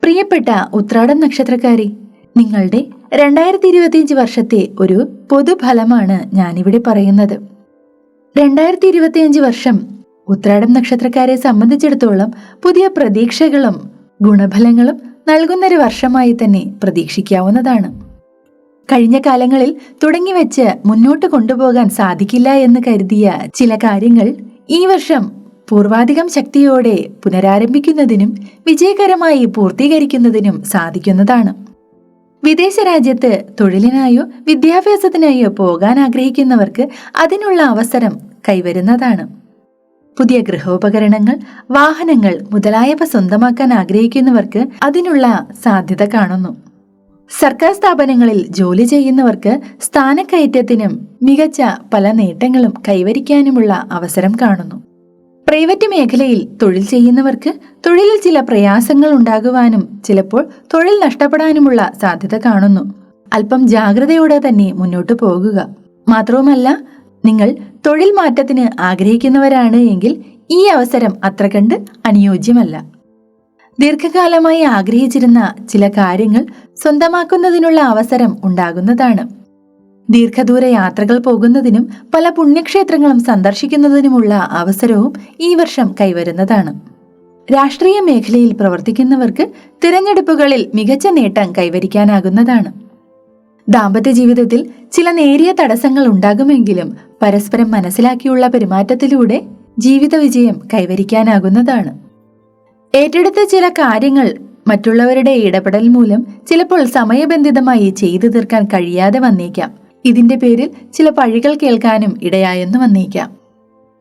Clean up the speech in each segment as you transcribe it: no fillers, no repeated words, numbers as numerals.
പ്രിയപ്പെട്ട ഉത്രാടം നക്ഷത്രക്കാരി, നിങ്ങളുടെ 2025 വർഷത്തെ ഒരു പൊതുഫലമാണ് ഞാനിവിടെ പറയുന്നത്. 2025 വർഷം ഉത്രാടം നക്ഷത്രക്കാരെ സംബന്ധിച്ചിടത്തോളം പുതിയ പ്രതീക്ഷകളും ഗുണഫലങ്ങളും നൽകുന്നൊരു വർഷമായി തന്നെ പ്രതീക്ഷിക്കാവുന്നതാണ്. കഴിഞ്ഞ കാലങ്ങളിൽ തുടങ്ങിവെച്ച് മുന്നോട്ട് കൊണ്ടുപോകാൻ സാധിക്കില്ല എന്ന് കരുതിയ ചില കാര്യങ്ങൾ ഈ വർഷം പൂർവാധികം ശക്തിയോടെ പുനരാരംഭിക്കുന്നതിനും വിജയകരമായി പൂർത്തീകരിക്കുന്നതിനും സാധിക്കുന്നതാണ്. വിദേശ രാജ്യത്ത് തൊഴിലിനായോ വിദ്യാഭ്യാസത്തിനായോ പോകാൻ ആഗ്രഹിക്കുന്നവർക്ക് അതിനുള്ള അവസരം കൈവരുന്നതാണ്. പുതിയ ഗൃഹോപകരണങ്ങൾ, വാഹനങ്ങൾ മുതലായവ സ്വന്തമാക്കാൻ ആഗ്രഹിക്കുന്നവർക്ക് അതിനുള്ള സാധ്യത കാണുന്നു. സർക്കാർ സ്ഥാപനങ്ങളിൽ ജോലി ചെയ്യുന്നവർക്ക് സ്ഥാനക്കയറ്റത്തിനും മികച്ച പല നേട്ടങ്ങളും കൈവരിക്കാനുമുള്ള അവസരം കാണുന്നു. പ്രൈവറ്റ് മേഖലയിൽ തൊഴിൽ ചെയ്യുന്നവർക്ക് തൊഴിലിൽ ചില പ്രയാസങ്ങൾ ഉണ്ടാകുവാനും ചിലപ്പോൾ തൊഴിൽ നഷ്ടപ്പെടാനുമുള്ള സാധ്യത കാണുന്നു. അല്പം ജാഗ്രതയോടെ തന്നെ മുന്നോട്ടു പോകുക. മാത്രവുമല്ല, നിങ്ങൾ തൊഴിൽ മാറ്റത്തിന് ആഗ്രഹിക്കുന്നവരാണ് എങ്കിൽ ഈ അവസരം അത്ര കണ്ട് അനുയോജ്യമല്ല. ദീർഘകാലമായി ആഗ്രഹിച്ചിരുന്ന ചില കാര്യങ്ങൾ സ്വന്തമാക്കുന്നതിനുള്ള അവസരം ഉണ്ടാകുന്നതാണ്. ദീർഘദൂര യാത്രകൾ പോകുന്നതിനും പല പുണ്യക്ഷേത്രങ്ങളും സന്ദർശിക്കുന്നതിനുമുള്ള അവസരവും ഈ വർഷം കൈവരുന്നതാണ്. രാഷ്ട്രീയ മേഖലയിൽ പ്രവർത്തിക്കുന്നവർക്ക് തിരഞ്ഞെടുപ്പുകളിൽ മികച്ച നേട്ടം കൈവരിക്കാനാകുന്നതാണ്. ദാമ്പത്യ ജീവിതത്തിൽ ചില നേരിയ തടസ്സങ്ങൾ ഉണ്ടാകുമെങ്കിലും പരസ്പരം മനസ്സിലാക്കിയുള്ള പെരുമാറ്റത്തിലൂടെ ജീവിത വിജയം കൈവരിക്കാനാകുന്നതാണ്. ഏറ്റെടുത്ത ചില കാര്യങ്ങൾ മറ്റുള്ളവരുടെ ഇടപെടൽ മൂലം ചിലപ്പോൾ സമയബന്ധിതമായി ചെയ്തു തീർക്കാൻ കഴിയാതെ വന്നേക്കാം. ഇതിന്റെ പേരിൽ ചില പഴികൾ കേൾക്കാനും ഇടയായെന്ന് വന്നേക്കാം.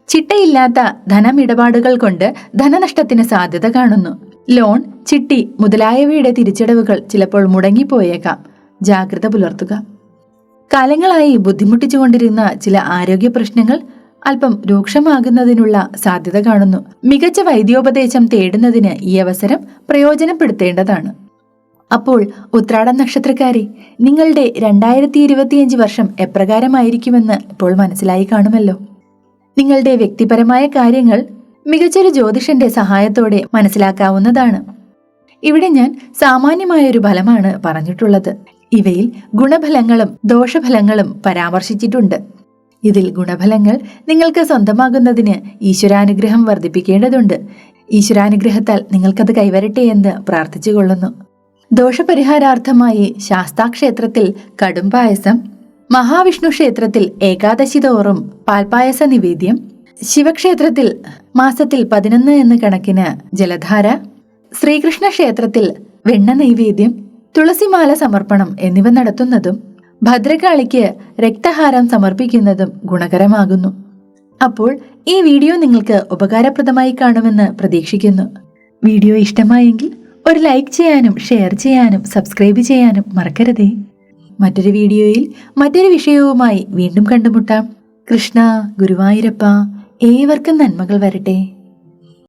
ചിട്ടയില്ലാത്ത ധനമിടപാടുകൾ കൊണ്ട് ധനനഷ്ടത്തിന് സാധ്യത കാണുന്നു. ലോൺ, ചിട്ടി മുതലായവയുടെ തിരിച്ചടവുകൾ ചിലപ്പോൾ മുടങ്ങിപ്പോയേക്കാം. ജാഗ്രത പുലർത്തുക. കാലങ്ങളായി ബുദ്ധിമുട്ടിച്ചുകൊണ്ടിരുന്ന ചില ആരോഗ്യ പ്രശ്നങ്ങൾ അല്പം രൂക്ഷമാകുന്നതിനുള്ള സാധ്യത കാണുന്നു. മികച്ച വൈദ്യോപദേശം തേടുന്നതിന് ഈ അവസരം പ്രയോജനപ്പെടുത്തേണ്ടതാണ്. അപ്പോൾ ഉത്രാടം നക്ഷത്രക്കാരെ, നിങ്ങളുടെ 2025 വർഷം എപ്രകാരമായിരിക്കുമെന്ന് ഇപ്പോൾ മനസ്സിലായി കാണുമല്ലോ. നിങ്ങളുടെ വ്യക്തിപരമായ കാര്യങ്ങൾ മികച്ചൊരു ജ്യോതിഷന്റെ സഹായത്തോടെ മനസ്സിലാക്കാവുന്നതാണ്. ഇവിടെ ഞാൻ സാമാന്യമായൊരു ഫലമാണ് പറഞ്ഞിട്ടുള്ളത്. ഇവയിൽ ഗുണഫലങ്ങളും ദോഷഫലങ്ങളും പരാമർശിച്ചിട്ടുണ്ട്. ഇതിൽ ഗുണഫലങ്ങൾ നിങ്ങൾക്ക് സ്വന്തമാകുന്നതിന് ഈശ്വരാനുഗ്രഹം വർദ്ധിപ്പിക്കേണ്ടതുണ്ട്. ഈശ്വരാനുഗ്രഹത്താൽ നിങ്ങൾക്കത് കൈവരട്ടെ എന്ന് പ്രാർത്ഥിച്ചുകൊള്ളുന്നു. ദോഷപരിഹാരാർത്ഥമായി ശാസ്താക്ഷേത്രത്തിൽ കടുംപായസം, മഹാവിഷ്ണു ക്ഷേത്രത്തിൽ ഏകാദശി തോറും പാൽപായസ നിവേദ്യം, ശിവക്ഷേത്രത്തിൽ മാസത്തിൽ 11 എന്ന കണക്കിന് ജലധാര, ശ്രീകൃഷ്ണ ക്ഷേത്രത്തിൽ വെണ്ണ നൈവേദ്യം, തുളസിമാല സമർപ്പണം എന്നിവ നടത്തുന്നതും ഭദ്രകാളിക്ക് രക്തഹാരം സമർപ്പിക്കുന്നതും ഗുണകരമാകുന്നു. അപ്പോൾ ഈ വീഡിയോ നിങ്ങൾക്ക് ഉപകാരപ്രദമായി കാണുമെന്ന് പ്രതീക്ഷിക്കുന്നു. വീഡിയോ ഇഷ്ടമായെങ്കിൽ ഒരു ലൈക്ക് ചെയ്യാനും ഷെയർ ചെയ്യാനും സബ്സ്ക്രൈബ് ചെയ്യാനും മറക്കരുതേ. മറ്റൊരു വീഡിയോയിൽ മറ്റൊരു വിഷയവുമായി വീണ്ടും കണ്ടുമുട്ടാം. കൃഷ്ണ ഗുരുവായൂരപ്പ, ഏവർക്കും നന്മകൾ വരട്ടെ.